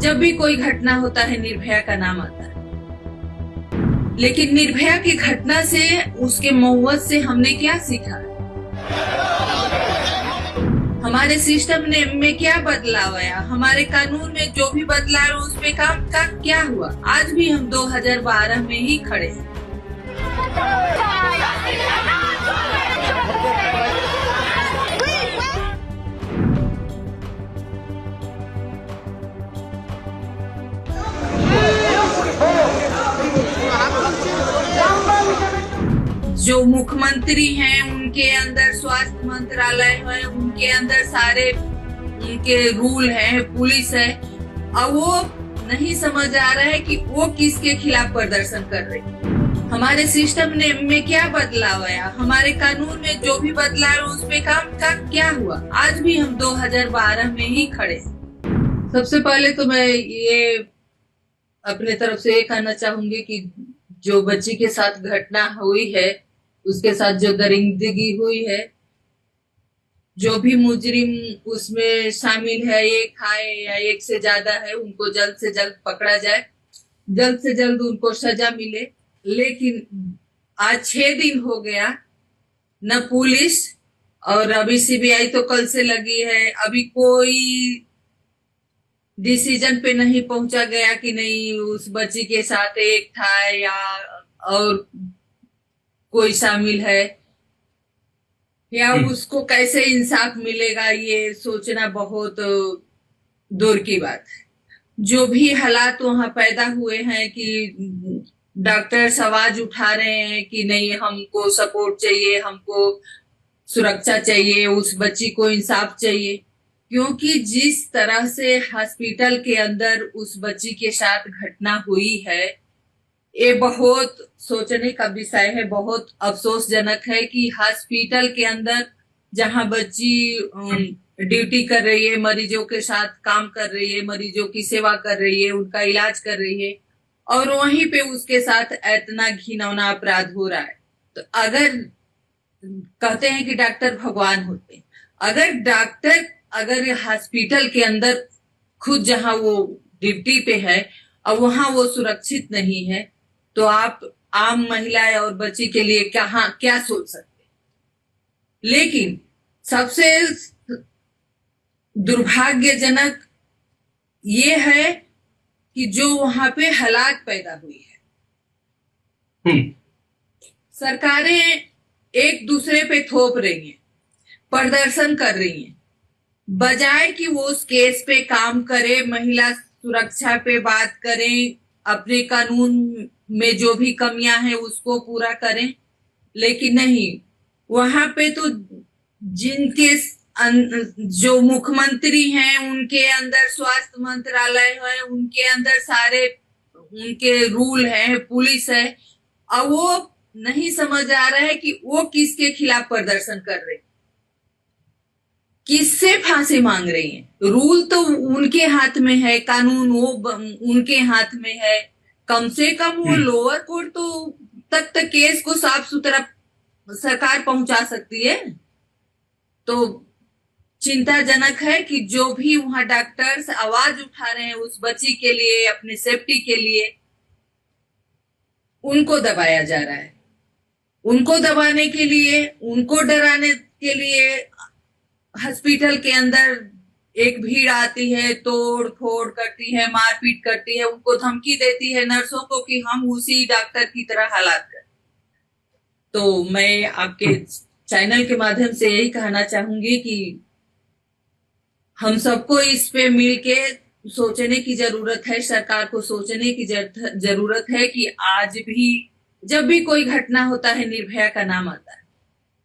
जब भी कोई घटना होता है निर्भया का नाम आता है, लेकिन निर्भया की घटना से, उसके मौत से हमने क्या सीखा? हमारे सिस्टम ने में क्या बदलाव आया? हमारे कानून में जो भी बदलाव उस पे काम का क्या हुआ? आज भी हम 2012 में ही खड़े हैं। जो मुख्यमंत्री हैं उनके अंदर स्वास्थ्य मंत्रालय है, उनके अंदर सारे उनके रूल हैं, पुलिस है। अब वो नहीं समझ आ रहा है कि वो किसके खिलाफ प्रदर्शन कर रहे हैं। हमारे सिस्टम ने में क्या बदलाव आया? हमारे कानून में जो भी बदलाव उस पे काम का क्या हुआ? आज भी हम 2012 में ही खड़े हैं। सबसे पहले तो मैं ये अपने तरफ से ये कहना चाहूंगी कि जो बच्ची के साथ घटना हुई है, उसके साथ जो दरिंदगी हुई है, जो भी मुजरिम उसमें शामिल है, एक है या एक से ज्यादा है, उनको जल्द से जल्द पकड़ा जाए, जल्द से जल्द उनको सजा मिले। लेकिन आज 6 दिन हो गया, न पुलिस और अभी सीबीआई तो कल से लगी है, अभी कोई डिसीजन पे नहीं पहुंचा गया कि नहीं उस बच्ची के साथ एक था या और कोई शामिल है, या उसको कैसे इंसाफ मिलेगा, ये सोचना बहुत दूर की बात है। जो भी हालात वहां पैदा हुए हैं कि डॉक्टर्स आवाज उठा रहे हैं कि नहीं, हमको सपोर्ट चाहिए, हमको सुरक्षा चाहिए, उस बच्ची को इंसाफ चाहिए, क्योंकि जिस तरह से हॉस्पिटल के अंदर उस बच्ची के साथ घटना हुई है, ये बहुत सोचने का विषय है। बहुत अफसोसजनक है कि हॉस्पिटल के अंदर जहां बच्ची ड्यूटी कर रही है, मरीजों के साथ काम कर रही है, मरीजों की सेवा कर रही है, उनका इलाज कर रही है, और वहीं पे उसके साथ इतना घिनौना अपराध हो रहा है। तो अगर कहते हैं कि डॉक्टर भगवान होते हैं, अगर हॉस्पिटल के अंदर खुद जहां वो ड्यूटी पे है और वहां वो सुरक्षित नहीं है, तो आप आम महिला और बच्ची के लिए क्या सोच सकते हैं? लेकिन सबसे दुर्भाग्यजनक ये है कि जो वहां पे हालात पैदा हुई है, सरकारें एक दूसरे पे थोप रही हैं, प्रदर्शन कर रही हैं, बजाय कि वो उस केस पे काम करे, महिला सुरक्षा पे बात करें, अपने कानून में जो भी कमियां हैं उसको पूरा करें। लेकिन नहीं, वहां पे तो जिनके जो मुख्यमंत्री हैं उनके अंदर स्वास्थ्य मंत्रालय है, उनके अंदर सारे उनके रूल हैं, पुलिस है, और वो नहीं समझ आ रहा है कि वो किसके खिलाफ प्रदर्शन कर रहे हैं, किससे फांसी मांग रही हैं। रूल तो उनके हाथ में है, कानून वो उनके हाथ में है। कम से कम वो लोअर कोर्ट तो तक केस को साफ सुथरा सरकार पहुंचा सकती है। तो चिंताजनक है कि जो भी वहां डॉक्टर्स आवाज उठा रहे हैं उस बच्ची के लिए, अपने सेफ्टी के लिए, उनको दबाया जा रहा है। उनको दबाने के लिए, उनको डराने के लिए हॉस्पिटल के अंदर एक भीड़ आती है, तोड़ फोड़ करती है, मारपीट करती है, उनको धमकी देती है नर्सों को कि हम उसी डॉक्टर की तरह हालात करें। तो मैं आपके चैनल के माध्यम से यही कहना चाहूंगी कि हम सबको इस पे मिलके सोचने की जरूरत है, सरकार को सोचने की जरूरत है कि आज भी जब भी कोई घटना होता है निर्भया का नाम आता है,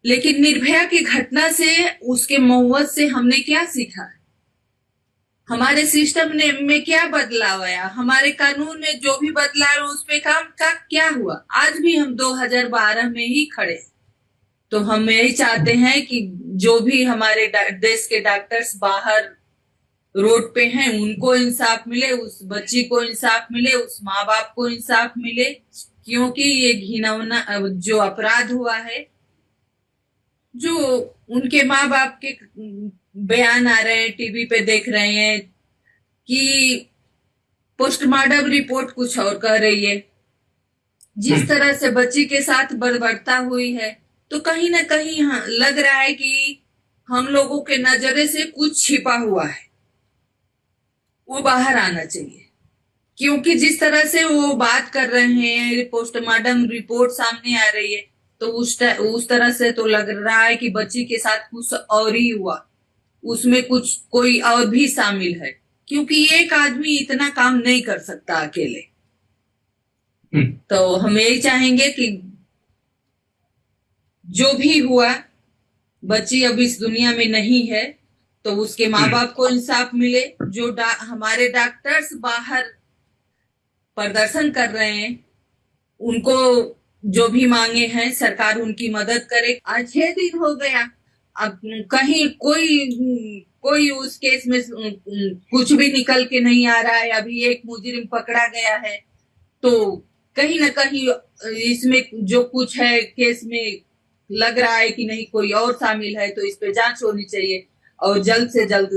लेकिन निर्भया की घटना से, उसके मौत से हमने क्या सीखा? हमारे सिस्टम ने में क्या बदलाव आया? हमारे कानून में जो भी बदलाव उस पे काम का क्या हुआ? आज भी हम 2012 में ही खड़े। तो हम यही चाहते हैं कि जो भी हमारे देश के डॉक्टर्स बाहर रोड पे हैं उनको इंसाफ मिले, उस बच्ची को इंसाफ मिले, उस माँ बाप को इंसाफ मिले, क्योंकि ये घिनौना जो अपराध हुआ है, जो उनके माँ बाप के बयान आ रहे हैं, टीवी पे देख रहे हैं कि पोस्टमार्टम रिपोर्ट कुछ और कह रही है। जिस तरह से बच्ची के साथ बर्बरता हुई है, तो कहीं ना कहीं लग रहा है कि हम लोगों के नजरे से कुछ छिपा हुआ है, वो बाहर आना चाहिए। क्योंकि जिस तरह से वो बात कर रहे हैं, पोस्टमार्टम रिपोर्ट सामने आ रही है, तो उस तरह से तो लग रहा है कि बच्ची के साथ कुछ और ही हुआ, उसमें कुछ कोई और भी शामिल है। क्योंकि एक आदमी इतना काम नहीं कर सकता अकेले। तो हम यही चाहेंगे कि जो भी हुआ, बच्ची अब इस दुनिया में नहीं है, तो उसके माँ बाप को इंसाफ मिले। जो हमारे डॉक्टर्स बाहर प्रदर्शन कर रहे हैं, उनको जो भी मांगे हैं सरकार उनकी मदद करे। आज 6 दिन हो गया, अब कहीं कोई उस केस में कुछ भी निकल के नहीं आ रहा है। अभी एक मुजरिम पकड़ा गया है, तो कहीं ना कहीं इसमें जो कुछ है केस में लग रहा है कि नहीं कोई और शामिल है। तो इस पे जांच होनी चाहिए और जल्द से जल्द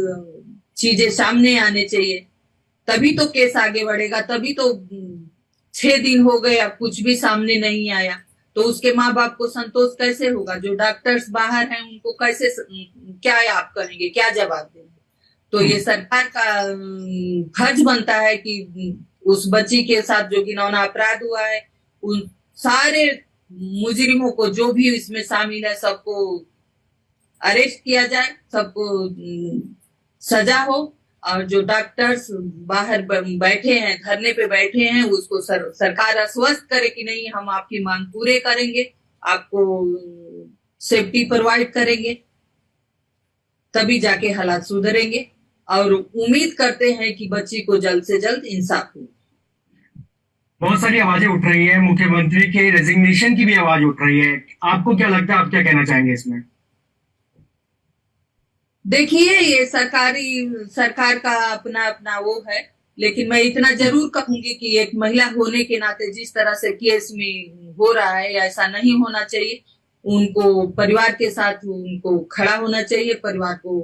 चीजें सामने आने चाहिए, तभी तो केस आगे बढ़ेगा। तभी तो 6 दिन हो गए, अब कुछ भी सामने नहीं आया, तो उसके माँ बाप को संतोष कैसे होगा? जो डॉक्टर्स बाहर हैं उनको कैसे, क्या आप कहेंगे, क्या जवाब देंगे? तो ये सरकार का फर्ज बनता है कि उस बच्ची के साथ जो घिनौना अपराध हुआ है, उन सारे मुजरिमों को, जो भी इसमें शामिल है, सबको अरेस्ट किया जाए, सबको सजा हो। और जो डॉक्टर्स बाहर बैठे हैं, धरने पे बैठे हैं, उसको सरकार आश्वस्त करे कि नहीं, हम आपकी मांग पूरे करेंगे, आपको सेफ्टी प्रोवाइड करेंगे, तभी जाके हालात सुधरेंगे। और उम्मीद करते हैं कि बच्ची को जल्द से जल्द इंसाफ हो। बहुत सारी आवाजें उठ रही है, मुख्यमंत्री के रेजिग्नेशन की भी आवाज उठ रही है। आपको क्या लगता है, आप क्या कहना चाहेंगे इसमें? देखिए, ये सरकार का अपना अपना वो है, लेकिन मैं इतना जरूर कहूंगी कि एक महिला होने के नाते जिस तरह से केस में हो रहा है, ऐसा नहीं होना चाहिए। उनको परिवार के साथ उनको खड़ा होना चाहिए, परिवार को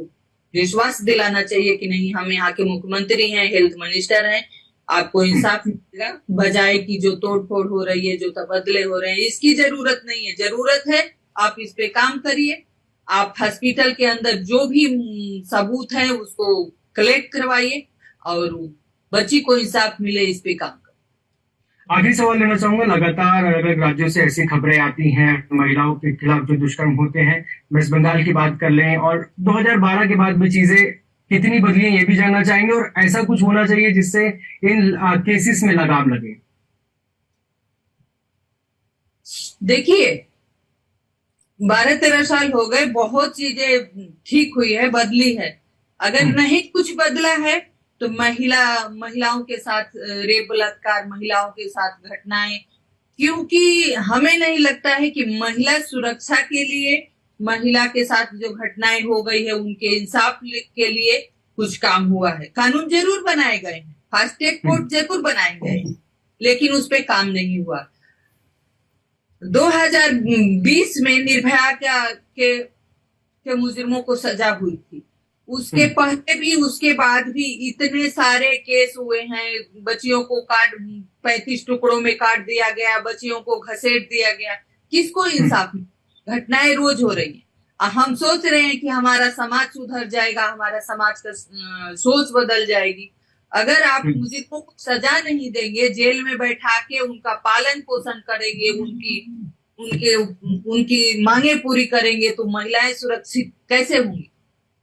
विश्वास दिलाना चाहिए कि नहीं, हम यहाँ के मुख्यमंत्री हैं, हेल्थ मिनिस्टर हैं, आपको इंसाफ मिलेगा। बजाय की जो तोड़फोड़ हो रही है, जो तबदले हो रहे हैं, इसकी जरूरत नहीं है। जरूरत है आप इस पे काम करिए, आप हॉस्पिटल के अंदर जो भी सबूत है उसको कलेक्ट करवाइए और बच्ची को इंसाफ मिले, इस पे काम करें। आखिरी सवाल लेना चाहूंगा, लगातार अलग अलग राज्यों से ऐसी खबरें आती हैं महिलाओं के खिलाफ जो दुष्कर्म होते हैं। वेस्ट बंगाल की बात कर लें, और 2012 के बाद में चीजें कितनी बदली है ये भी जानना चाहेंगे, और ऐसा कुछ होना चाहिए जिससे इन केसेस में लगाम लगे। देखिए, 12-13 साल हो गए, बहुत चीजें ठीक हुई है, बदली है। अगर नहीं कुछ बदला है तो महिलाओं के साथ रेप बलात्कार, महिलाओं के साथ घटनाएं, क्योंकि हमें नहीं लगता है कि महिला सुरक्षा के लिए, महिला के साथ जो घटनाएं हो गई है उनके इंसाफ के लिए कुछ काम हुआ है। कानून जरूर बनाए गए हैं, फास्ट ट्रैक कोर्ट जरूर बनाए गए हैं, लेकिन उस पर काम नहीं हुआ। 2020 में निर्भया के मुजरिमों को सजा हुई थी, उसके पहले भी उसके बाद भी इतने सारे केस हुए हैं। बच्चियों को 35 टुकड़ों में काट दिया गया, बच्चियों को घसीट दिया गया, किसको इंसाफ? घटनाएं रोज हो रही हैं। हम सोच रहे हैं कि हमारा समाज सुधर जाएगा, हमारा समाज का सोच बदल जाएगी। अगर आप मुजरिमों को सजा नहीं देंगे, जेल में बैठा के उनका पालन पोषण करेंगे, उनकी मांगे पूरी करेंगे, तो महिलाएं सुरक्षित कैसे होंगी?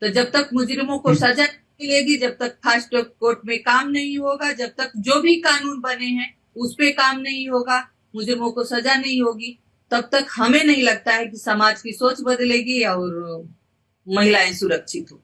तो जब तक मुजरिमों को सजा मिलेगी, जब तक फास्ट ट्रैक कोर्ट में काम नहीं होगा, जब तक जो भी कानून बने हैं उस पे काम नहीं होगा, मुजरिमों को सजा नहीं होगी, तब तक हमें नहीं लगता है कि समाज की सोच बदलेगी और महिलाएं सुरक्षित हो।